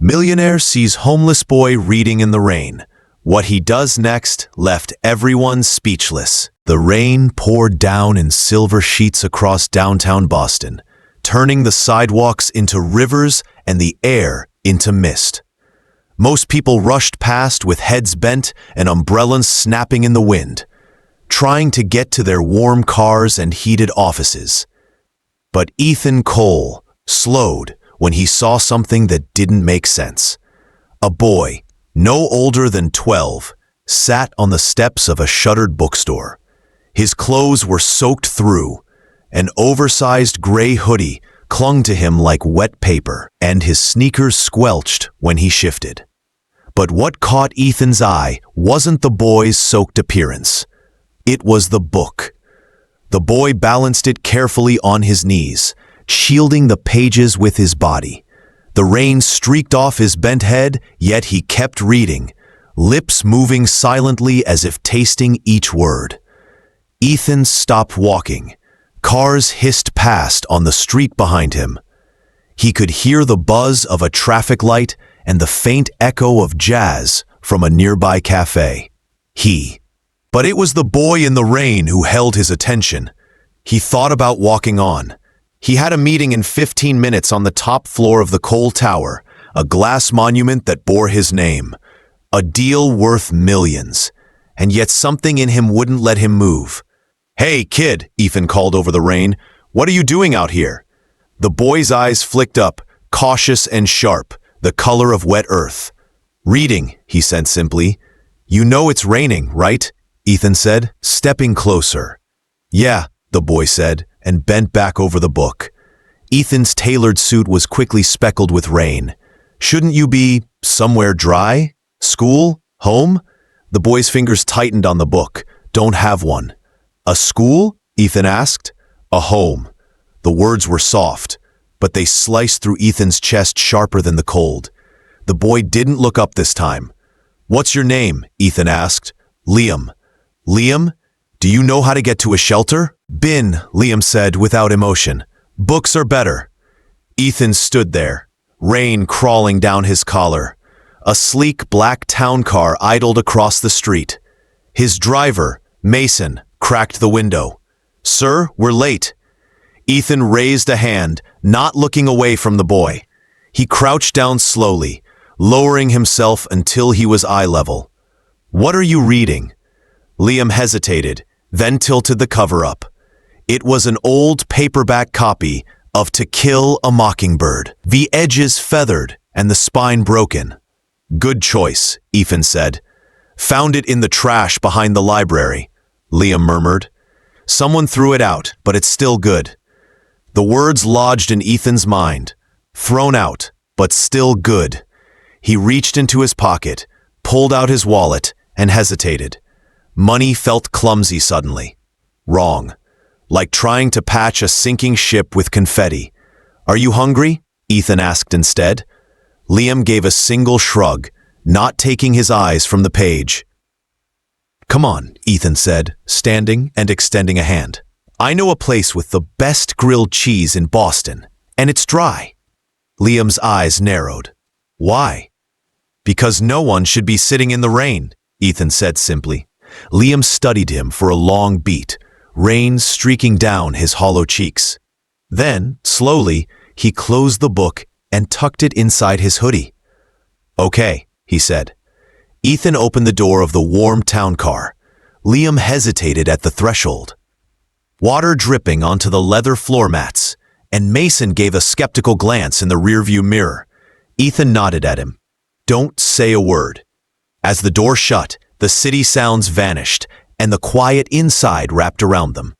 Millionaire sees homeless boy reading in the rain. What he does next left everyone speechless. The rain poured down in silver sheets across downtown Boston, turning the sidewalks into rivers and the air into mist. Most people rushed past with heads bent and umbrellas snapping in the wind, trying to get to their warm cars and heated offices. But Ethan Cole slowed when he saw something that didn't make sense. A boy, no older than 12, sat on the steps of a shuttered bookstore. His clothes were soaked through. An oversized gray hoodie clung to him like wet paper, and his sneakers squelched when he shifted. But what caught Ethan's eye wasn't the boy's soaked appearance. It was the book. The boy balanced it carefully on his knees, shielding the pages with his body. The rain streaked off his bent head, yet he kept reading, lips moving silently as if tasting each word. Ethan stopped walking. Cars hissed past on the street behind him. He could hear the buzz of a traffic light and the faint echo of jazz from a nearby cafe. But it was the boy in the rain who held his attention. He thought about walking on. He had a meeting in 15 minutes on the top floor of the Cole Tower, a glass monument that bore his name. A deal worth millions. And yet something in him wouldn't let him move. "Hey, kid," Ethan called over the rain. "What are you doing out here?" The boy's eyes flicked up, cautious and sharp, the color of wet earth. "Reading," he said simply. "You know it's raining, right?" Ethan said, stepping closer. "Yeah," the boy said, and bent back over the book. Ethan's tailored suit was quickly speckled with rain. "Shouldn't you be somewhere dry? School? Home?" The boy's fingers tightened on the book. "Don't have one." "A school?" Ethan asked. "A home." The words were soft, but they sliced through Ethan's chest sharper than the cold. The boy didn't look up this time. "What's your name?" Ethan asked. "Liam." "Liam? Do you know how to get to a shelter?" "Bin," Liam said without emotion. "Books are better." Ethan stood there, rain crawling down his collar. A sleek black town car idled across the street. His driver, Mason, cracked the window. "Sir, we're late." Ethan raised a hand, not looking away from the boy. He crouched down slowly, lowering himself until he was eye level. "What are you reading?" Liam hesitated, then tilted the cover up. It was an old paperback copy of To Kill a Mockingbird, the edges feathered and the spine broken. "Good choice," Ethan said. "Found it in the trash behind the library," Liam murmured. "Someone threw it out, but it's still good." The words lodged in Ethan's mind. Thrown out, but still good. He reached into his pocket, pulled out his wallet, and hesitated. Money felt clumsy suddenly. Wrong. Like trying to patch a sinking ship with confetti. "Are you hungry?" Ethan asked instead. Liam gave a single shrug, not taking his eyes from the page. "Come on," Ethan said, standing and extending a hand. "I know a place with the best grilled cheese in Boston, and it's dry." Liam's eyes narrowed. "Why?" "Because no one should be sitting in the rain," Ethan said simply. Liam studied him for a long beat, rain streaking down his hollow cheeks. Then, slowly, he closed the book and tucked it inside his hoodie. "Okay," he said. Ethan opened the door of the warm town car. Liam hesitated at the threshold. Water dripping onto the leather floor mats, and Mason gave a skeptical glance in the rearview mirror. Ethan nodded at him. "Don't say a word." As the door shut, the city sounds vanished, and the quiet inside wrapped around them.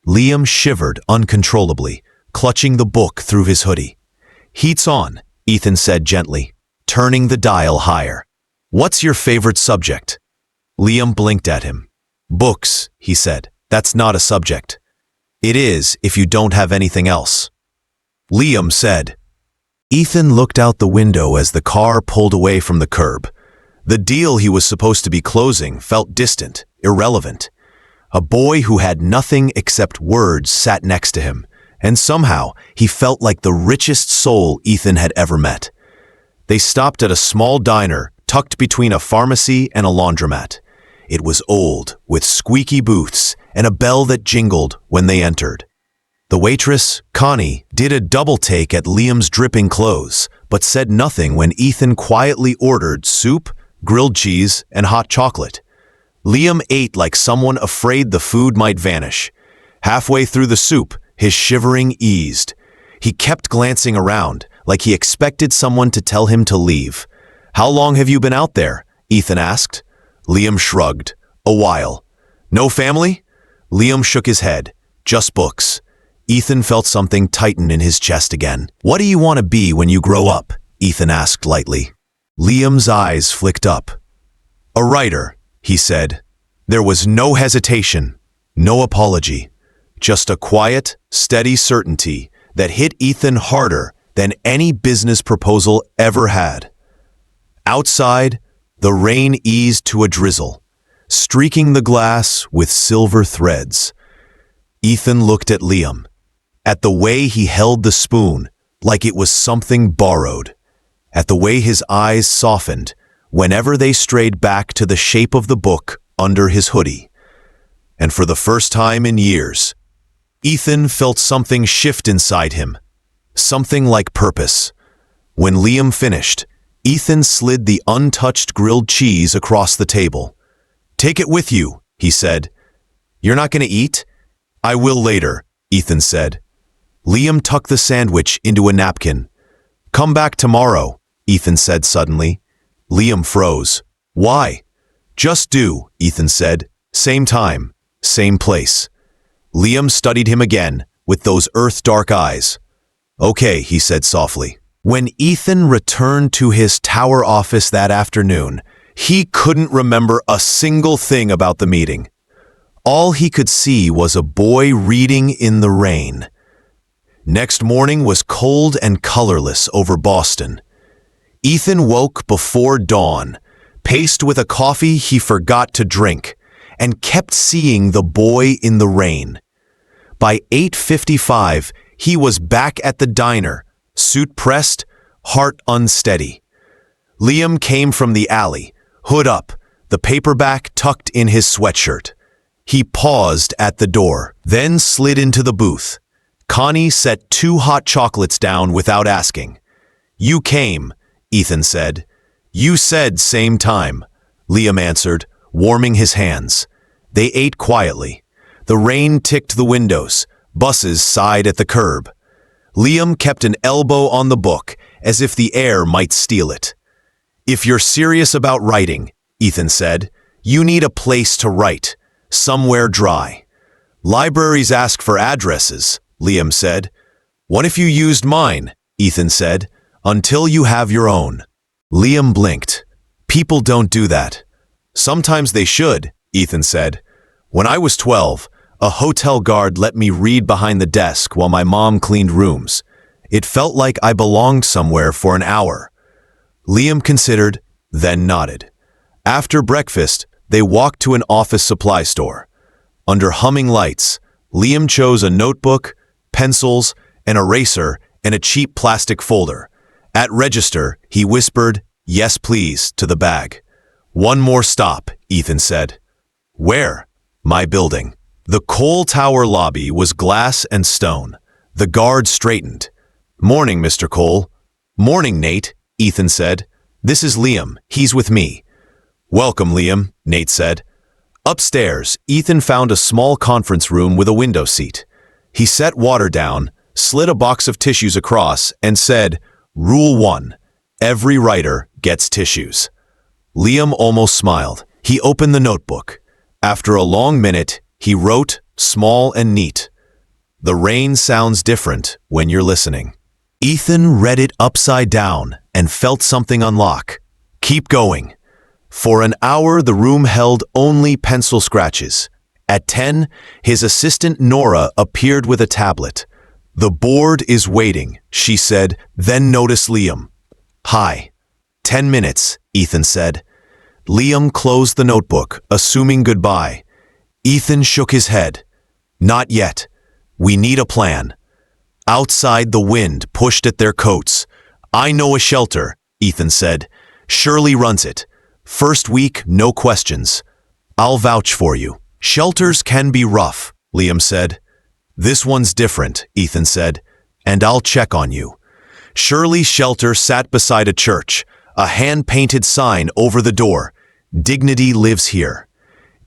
Liam shivered uncontrollably, clutching the book through his hoodie. "Heat's on," Ethan said gently, turning the dial higher. "What's your favorite subject?" Liam blinked at him. "Books," he said. "That's not a subject." "It is if you don't have anything else." Liam said. Ethan looked out the window as the car pulled away from the curb. The deal he was supposed to be closing felt distant, irrelevant. A boy who had nothing except words sat next to him, and somehow he felt like the richest soul Ethan had ever met. They stopped at a small diner tucked between a pharmacy and a laundromat. It was old, with squeaky booths and a bell that jingled when they entered. The waitress, Connie, did a double take at Liam's dripping clothes, but said nothing when Ethan quietly ordered soup, grilled cheese, and hot chocolate. Liam ate like someone afraid the food might vanish. Halfway through the soup, his shivering eased. He kept glancing around, like he expected someone to tell him to leave. "How long have you been out there?" Ethan asked. Liam shrugged. "A while." "No family?" Liam shook his head. "Just books." Ethan felt something tighten in his chest again. "What do you want to be when you grow up?" Ethan asked lightly. Liam's eyes flicked up. "A writer," he said. There was no hesitation, no apology, just a quiet, steady certainty that hit Ethan harder than any business proposal ever had. Outside, the rain eased to a drizzle, streaking the glass with silver threads. Ethan looked at Liam, at the way he held the spoon like it was something borrowed, at the way his eyes softened whenever they strayed back to the shape of the book under his hoodie. And for the first time in years, Ethan felt something shift inside him, something like purpose. When Liam finished, Ethan slid the untouched grilled cheese across the table. "Take it with you," he said. "You're not going to eat?" "I will later," Ethan said. Liam tucked the sandwich into a napkin. "Come back tomorrow," Ethan said suddenly. Liam froze. "Why?" "Just do," Ethan said. "Same time, same place." Liam studied him again with those earth-dark eyes. "Okay," he said softly. When Ethan returned to his tower office that afternoon, he couldn't remember a single thing about the meeting. All he could see was a boy reading in the rain. Next morning was cold and colorless over Boston. Ethan woke before dawn, paced with a coffee he forgot to drink, and kept seeing the boy in the rain. By 8:55, he was back at the diner, suit pressed, heart unsteady. Liam came from the alley, hood up, the paperback tucked in his sweatshirt. He paused at the door, then slid into the booth. Connie set 2 hot chocolates down without asking. "You came," Ethan said. "You said same time," Liam answered, warming his hands. They ate quietly. The rain ticked the windows. Buses sighed at the curb. Liam kept an elbow on the book, as if the air might steal it. "If you're serious about writing," Ethan said, "you need a place to write, somewhere dry." "Libraries ask for addresses," Liam said. "What if you used mine?" Ethan said. "Until you have your own." Liam blinked. "People don't do that." "Sometimes they should," Ethan said. "When I was 12, a hotel guard let me read behind the desk while my mom cleaned rooms. It felt like I belonged somewhere for an hour." Liam considered, then nodded. After breakfast, they walked to an office supply store. Under humming lights, Liam chose a notebook, pencils, an eraser, and a cheap plastic folder. At register, he whispered, "Yes, please," to the bag. "One more stop," Ethan said. "Where?" "My building." The Cole Tower lobby was glass and stone. The guard straightened. "Morning, Mr. Cole." "Morning, Nate," Ethan said. "This is Liam. He's with me." "Welcome, Liam," Nate said. Upstairs, Ethan found a small conference room with a window seat. He set water down, slid a box of tissues across, and said, "Rule 1, every writer gets tissues." Liam almost smiled. He opened the notebook. After a long minute, he wrote, small and neat, "The rain sounds different when you're listening." Ethan read it upside down and felt something unlock. "Keep going." For an hour, the room held only pencil scratches. At 10, his assistant Nora appeared with a tablet. "The board is waiting," she said, then noticed Liam. "Hi." 10 minutes, Ethan said. Liam closed the notebook, assuming goodbye. Ethan shook his head. "Not yet. We need a plan." Outside, the wind pushed at their coats. "I know a shelter," Ethan said. Shirley runs it. First week, no questions. I'll vouch for you. Shelters can be rough, Liam said. This one's different, Ethan said, and I'll check on you. Shirley's shelter sat beside a church, a hand-painted sign over the door. Dignity lives here.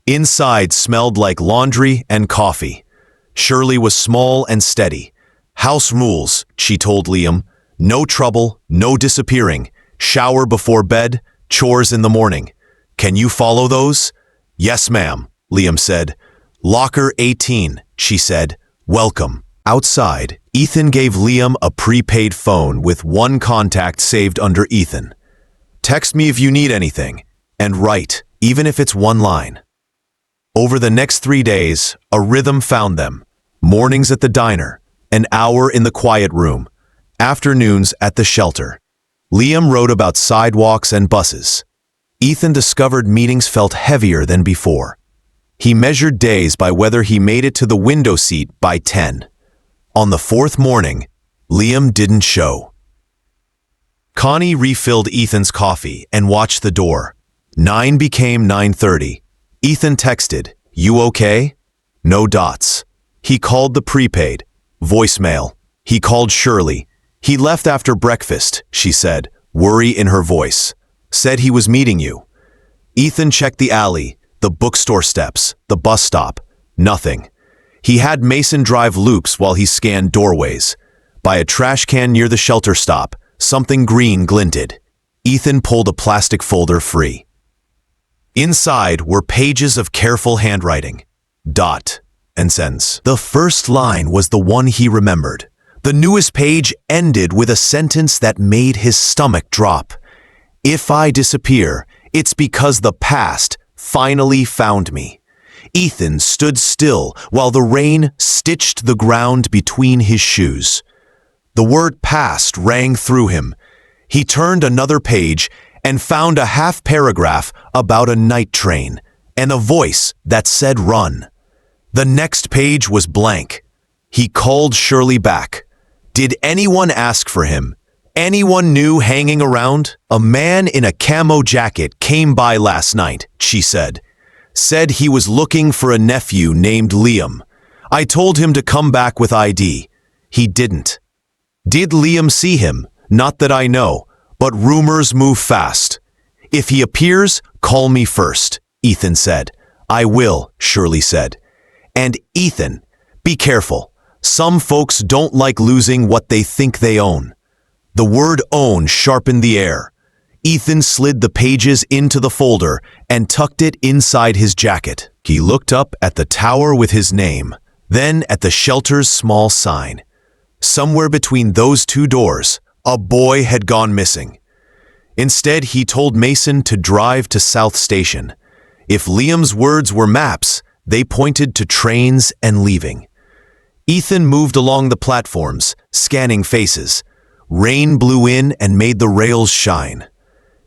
Inside smelled like laundry and coffee. Shirley was small and steady. House rules, she told Liam. No trouble, no disappearing. Shower before bed, chores in the morning. Can you follow those? Yes, ma'am, Liam said. Locker 18, she said. Welcome. Outside, Ethan gave Liam a prepaid phone with one contact saved under Ethan. Text me if you need anything, and write, even if it's one line. Over the next 3 days, a rhythm found them. Mornings at the diner, an hour in the quiet room, afternoons at the shelter. Liam wrote about sidewalks and buses. Ethan discovered meetings felt heavier than before. He measured days by whether he made it to the window seat by 10. On the 4th morning, Liam didn't show. Connie refilled Ethan's coffee and watched the door. 9 became 9:30. Ethan texted, "You okay?" No dots. He called the prepaid. Voicemail. He called Shirley. He left after breakfast, she said, worry in her voice. Said he was meeting you. Ethan checked the alley, the bookstore steps, the bus stop. Nothing. He had Mason drive loops while he scanned doorways. By a trash can near the shelter stop, something green glinted. Ethan pulled a plastic folder free. Inside were pages of careful handwriting. Dot and sentence. The first line was the one he remembered. The newest page ended with a sentence that made his stomach drop. If I disappear, it's because the past finally found me. Ethan stood still while the rain stitched the ground between his shoes. The word past rang through him. He turned another page and found a half paragraph about a night train and a voice that said run. The next page was blank. He called Shirley back. Did anyone ask for him? Anyone new hanging around? A man in a camo jacket came by last night, she said. Said he was looking for a nephew named Liam. I told him to come back with ID. He didn't. Did Liam see him? Not that I know, but rumors move fast. If he appears, call me first, Ethan said. I will, Shirley said. And Ethan, be careful. Some folks don't like losing what they think they own. The word own sharpened the air. Ethan slid the pages into the folder and tucked it inside his jacket. He looked up at the tower with his name, then at the shelter's small sign. Somewhere between those two doors, a boy had gone missing. Instead, he told Mason to drive to South Station. If Liam's words were maps, they pointed to trains and leaving. Ethan moved along the platforms, scanning faces. Rain blew in and made the rails shine.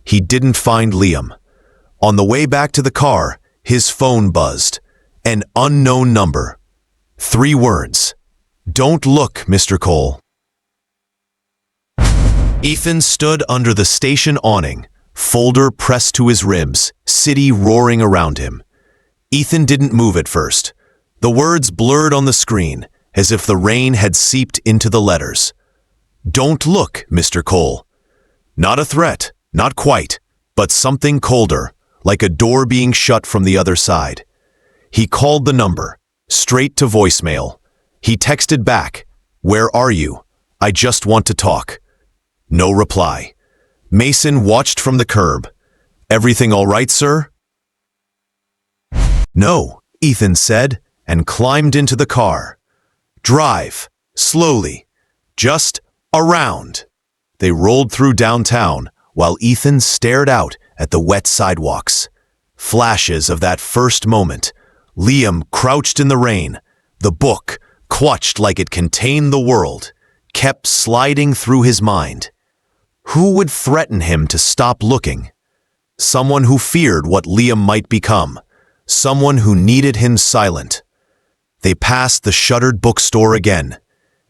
He didn't find Liam. On the way back to the car, his phone buzzed. An unknown number. 3 words. Don't look, Mr. Cole. Ethan stood under the station awning, folder pressed to his ribs, city roaring around him. Ethan didn't move at first. The words blurred on the screen, as if the rain had seeped into the letters. Don't look, Mr. Cole. Not a threat, not quite, but something colder, like a door being shut from the other side. He called the number, straight to voicemail. He texted back, "Where are you? I just want to talk." No reply. Mason watched from the curb. "Everything all right, sir?" "No," Ethan said, and climbed into the car. "Drive, slowly, just around." They rolled through downtown while Ethan stared out at the wet sidewalks. Flashes of that first moment. Liam crouched in the rain. The book, clutched like it contained the world, kept sliding through his mind. Who would threaten him to stop looking? Someone who feared what Liam might become. Someone who needed him silent. They passed the shuttered bookstore again.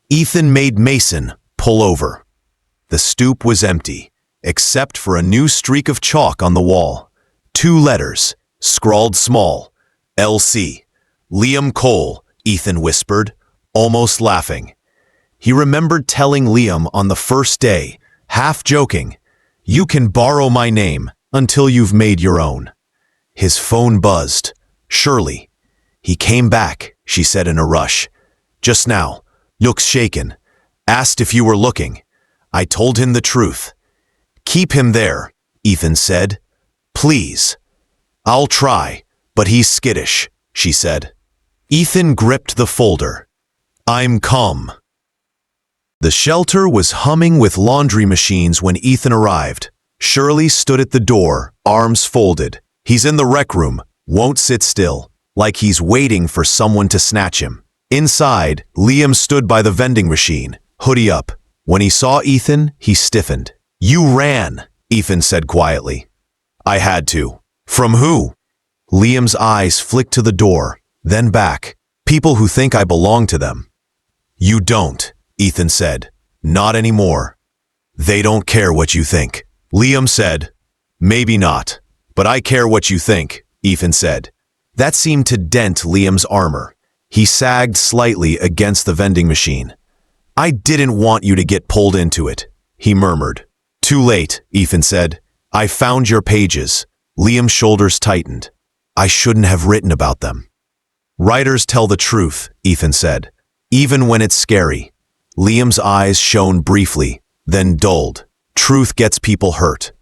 Ethan made Mason pull over. The stoop was empty. except for a new streak of chalk on the wall. 2 letters, scrawled small. LC. Liam Cole, Ethan whispered, almost laughing. He remembered telling Liam on the first day, half joking, "You can borrow my name until you've made your own." His phone buzzed. Shirley. "He came back," she said in a rush. "Just now. Looks shaken. Asked if you were looking. I told him the truth." "Keep him there," Ethan said. "Please." "I'll try, but he's skittish," she said. Ethan gripped the folder. "I'm calm." The shelter was humming with laundry machines when Ethan arrived. Shirley stood at the door, arms folded. "He's in the rec room, won't sit still, like he's waiting for someone to snatch him." Inside, Liam stood by the vending machine, hoodie up. When he saw Ethan, he stiffened. "You ran," Ethan said quietly. "I had to." "From who?" Liam's eyes flicked to the door, then back. "People who think I belong to them." "You don't," Ethan said. "Not anymore." "They don't care what you think." Liam said. "Maybe not, but I care what you think," Ethan said. That seemed to dent Liam's armor. He sagged slightly against the vending machine. "I didn't want you to get pulled into it," he murmured. "Too late," Ethan said. "I found your pages." Liam's shoulders tightened. "I shouldn't have written about them." "Writers tell the truth," Ethan said, "even when it's scary." Liam's eyes shone briefly, then dulled. Truth gets people hurt.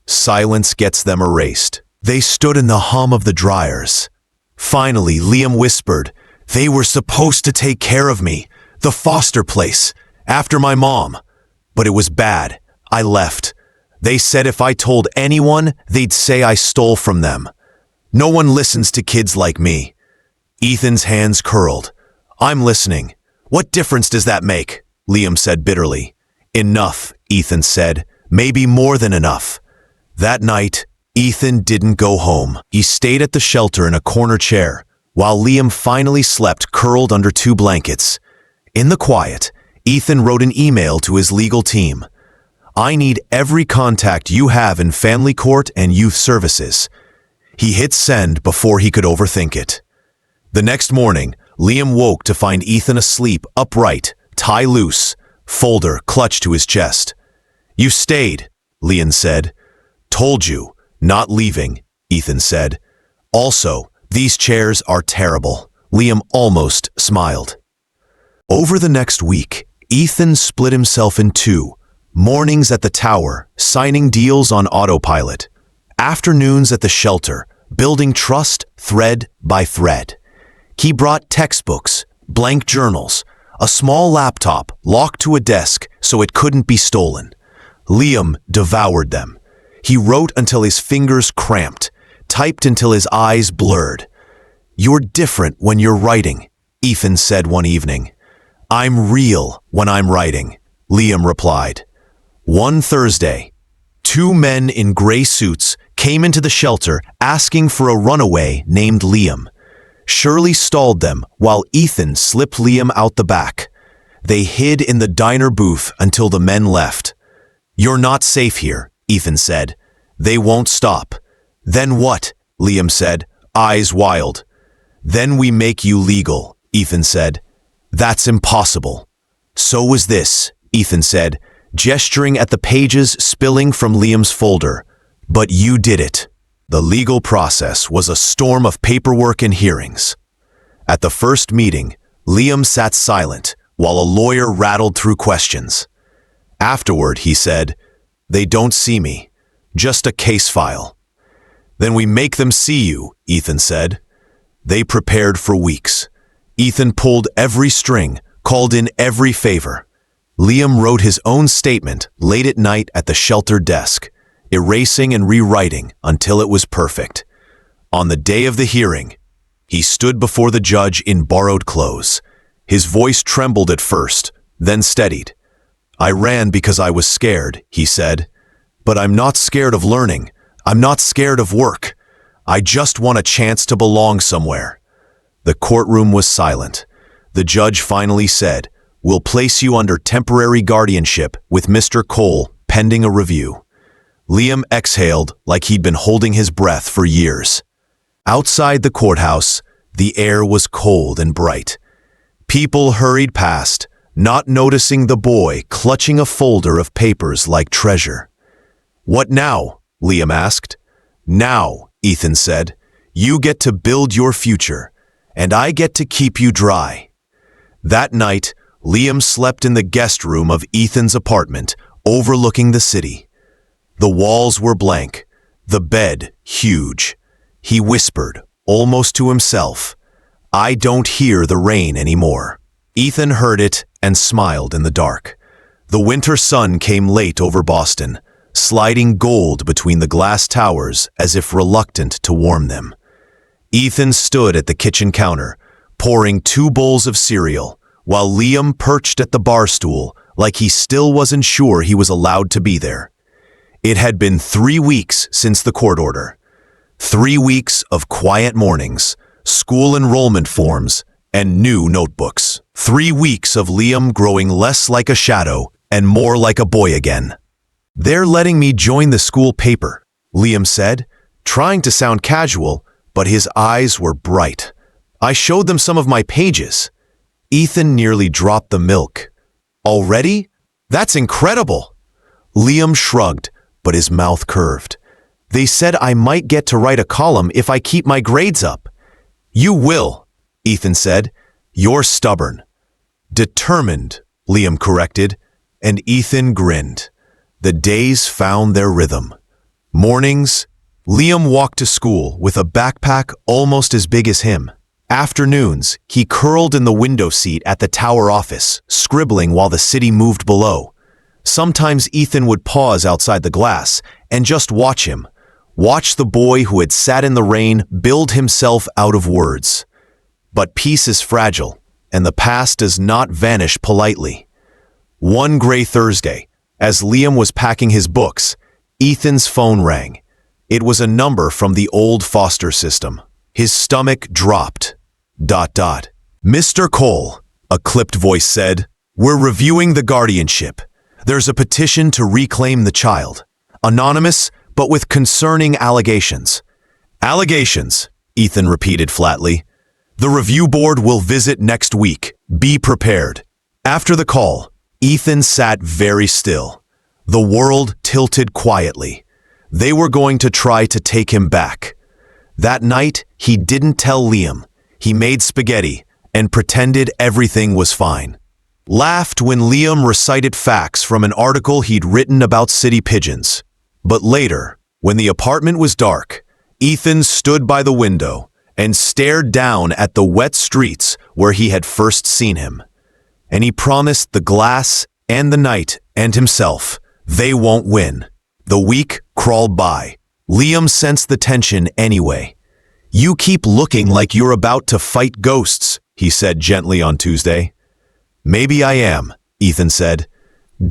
Silence gets them erased. They stood in the hum of the dryers. Finally, Liam whispered, "They were supposed to take care of me, the foster place, after my mom. But it was bad. I left. They said if I told anyone, they'd say I stole from them. No one listens to kids like me." Ethan's hands curled. "I'm listening. What difference does that make?" Liam said bitterly. "Enough," Ethan said. "Maybe more than enough." That night, Ethan didn't go home. He stayed at the shelter in a corner chair, while Liam finally slept curled under 2 blankets. In the quiet, Ethan wrote an email to his legal team. "I need every contact you have in family court and youth services." He hit send before he could overthink it. The next morning, Liam woke to find Ethan asleep, upright, tie loose, folder clutched to his chest. "You stayed," Liam said. "Told you, not leaving," Ethan said. "Also, these chairs are terrible." Liam almost smiled. Over the next week, Ethan split himself in 2. Mornings at the tower, signing deals on autopilot. Afternoons at the shelter, building trust thread by thread. He brought textbooks, blank journals, a small laptop locked to a desk so it couldn't be stolen. Liam devoured them. He wrote until his fingers cramped, typed until his eyes blurred. "You're different when you're writing," Ethan said one evening. "I'm real when I'm writing," Liam replied. One Thursday, 2 men in gray suits came into the shelter asking for a runaway named Liam. Shirley stalled them while Ethan slipped Liam out the back. They hid in the diner booth until the men left. "You're not safe here," Ethan said. "They won't stop." "Then what?" Liam said, eyes wild. "Then we make you legal," Ethan said. "That's impossible." "So was this," Ethan said, gesturing at the pages spilling from Liam's folder. "But you did it." The legal process was a storm of paperwork and hearings. At the first meeting, Liam sat silent while a lawyer rattled through questions. Afterward, he said, "They don't see me, just a case file." "Then we make them see you," Ethan said. They prepared for weeks. Ethan pulled every string, called in every favor. Liam wrote his own statement late at night at the shelter desk, erasing and rewriting until it was perfect. On the day of the hearing, he stood before the judge in borrowed clothes. His voice trembled at first, then steadied. "I ran because I was scared," he said. "But I'm not scared of learning. I'm not scared of work. I just want a chance to belong somewhere." The courtroom was silent. The judge finally said, "We'll place you under temporary guardianship with Mr. Cole pending a review." Liam exhaled like he'd been holding his breath for years. Outside the courthouse, the air was cold and bright. People hurried past, not noticing the boy clutching a folder of papers like treasure. "What now?" Liam asked. "Now," Ethan said. "You get to build your future, and I get to keep you dry." That night, Liam slept in the guest room of Ethan's apartment, overlooking the city. The walls were blank, the bed huge. He whispered, almost to himself, "I don't hear the rain anymore." Ethan heard it and smiled in the dark. The winter sun came late over Boston, sliding gold between the glass towers as if reluctant to warm them. Ethan stood at the kitchen counter, pouring 2 bowls of cereal, while Liam perched at the bar stool like he still wasn't sure he was allowed to be there. It had been 3 weeks since the court order. 3 weeks of quiet mornings, school enrollment forms, and new notebooks. 3 weeks of Liam growing less like a shadow and more like a boy again. "They're letting me join the school paper," Liam said, trying to sound casual, but his eyes were bright. "I showed them some of my pages." Ethan nearly dropped the milk. "Already? That's incredible!" Liam shrugged, but his mouth curved. "They said I might get to write a column if I keep my grades up." "You will," Ethan said. "You're stubborn." "Determined," Liam corrected, and Ethan grinned. The days found their rhythm. Mornings, Liam walked to school with a backpack almost as big as him. Afternoons, he curled in the window seat at the tower office, scribbling while the city moved below. Sometimes Ethan would pause outside the glass and just watch him. Watch the boy who had sat in the rain build himself out of words. But peace is fragile, and the past does not vanish politely. One gray Thursday, as Liam was packing his books, Ethan's phone rang. It was a number from the old foster system. His stomach dropped. ... "Mr. Cole," a clipped voice said, "we're reviewing the guardianship. There's a petition to reclaim the child. Anonymous, but with concerning allegations." "Allegations," Ethan repeated flatly. "The review board will visit next week. Be prepared." After the call, Ethan sat very still. The world tilted quietly. They were going to try to take him back. That night, he didn't tell Liam. He made spaghetti and pretended everything was fine. Laughed when Liam recited facts from an article he'd written about city pigeons. But later, when the apartment was dark, Ethan stood by the window and stared down at the wet streets where he had first seen him. And he promised the glass and the night and himself, they won't win. The week crawled by. Liam sensed the tension anyway. "You keep looking like you're about to fight ghosts," he said gently on Tuesday. "Maybe I am," Ethan said.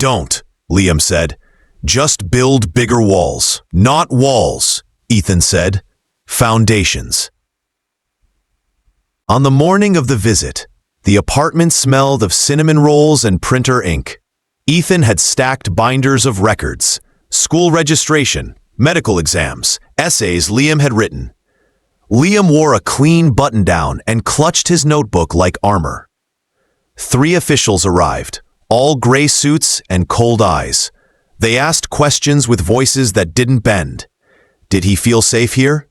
"Don't," Liam said. "Just build bigger walls." "Not walls," Ethan said. "Foundations." On the morning of the visit, the apartment smelled of cinnamon rolls and printer ink. Ethan had stacked binders of records, school registration, medical exams, essays Liam had written. Liam wore a clean button-down and clutched his notebook like armor. 3 officials arrived, all gray suits and cold eyes. They asked questions with voices that didn't bend. Did he feel safe here?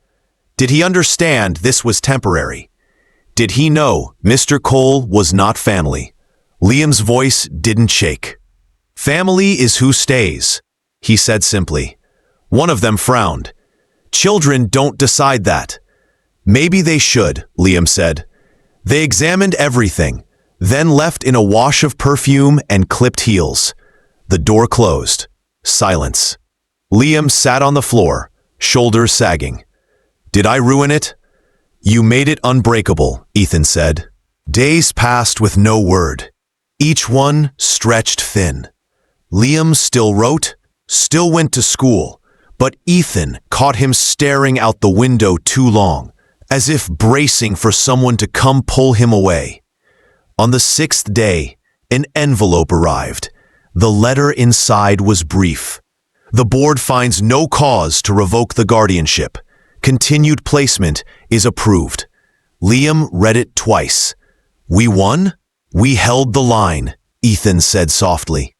Did he understand this was temporary? Did he know Mr. Cole was not family? Liam's voice didn't shake. "Family is who stays," he said simply. One of them frowned. "Children don't decide that." "Maybe they should," Liam said. They examined everything, then left in a wash of perfume and clipped heels. The door closed. Silence. Liam sat on the floor, shoulders sagging. "Did I ruin it?" "You made it unbreakable," Ethan said. Days passed with no word. Each one stretched thin. Liam still wrote, still went to school, but Ethan caught him staring out the window too long, as if bracing for someone to come pull him away. On the 6th day, an envelope arrived. The letter inside was brief. The board finds no cause to revoke the guardianship. Continued placement is approved. Liam read it twice. We won? We held the line, Ethan said softly.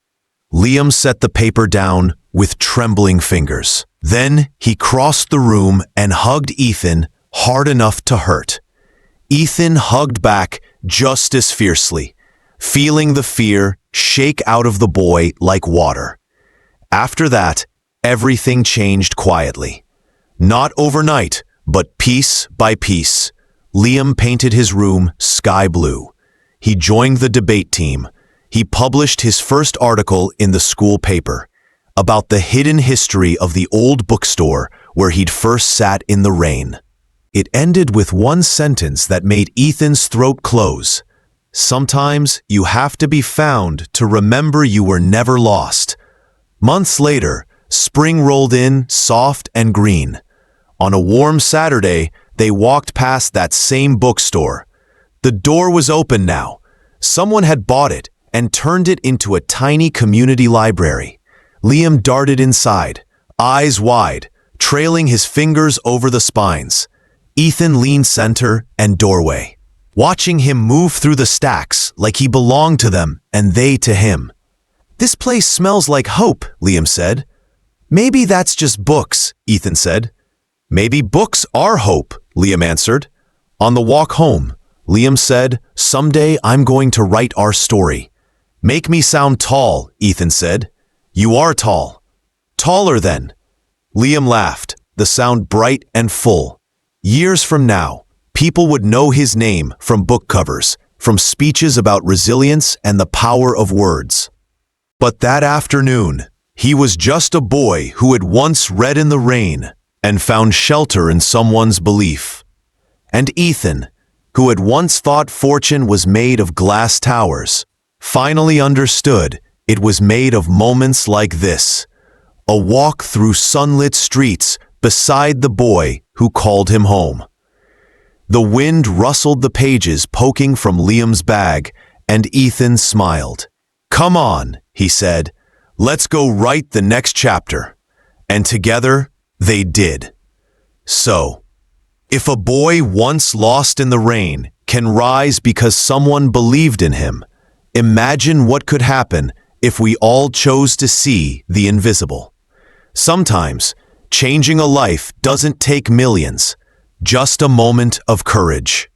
Liam set the paper down with trembling fingers. Then he crossed the room and hugged Ethan hard enough to hurt. Ethan hugged back just as fiercely, feeling the fear shake out of the boy like water. After that, everything changed quietly. Not overnight, but piece by piece. Liam painted his room sky blue. He joined the debate team. He published his first article in the school paper about the hidden history of the old bookstore where he'd first sat in the rain. It ended with one sentence that made Ethan's throat close. Sometimes you have to be found to remember you were never lost. Months later, spring rolled in, soft and green. On a warm Saturday, they walked past that same bookstore. The door was open now. Someone had bought it and turned it into a tiny community library. Liam darted inside, eyes wide, trailing his fingers over the spines. Ethan leaned center and doorway, watching him move through the stacks like he belonged to them and they to him. This place smells like hope, Liam said. Maybe that's just books, Ethan said. Maybe books are hope, Liam answered. On the walk home, Liam said, someday I'm going to write our story. Make me sound tall, Ethan said. You are tall. Taller then. Liam laughed, the sound bright and full. Years from now, people would know his name from book covers, from speeches about resilience and the power of words. But that afternoon, he was just a boy who had once read in the rain and found shelter in someone's belief. And Ethan, who had once thought fortune was made of glass towers, finally understood it was made of moments like this. A walk through sunlit streets beside the boy who called him home. The wind rustled the pages poking from Liam's bag, and Ethan smiled. Come on, he said. Let's go write the next chapter. And together, they did. So, if a boy once lost in the rain can rise because someone believed in him, imagine what could happen if we all chose to see the invisible. Sometimes, changing a life doesn't take millions, just a moment of courage.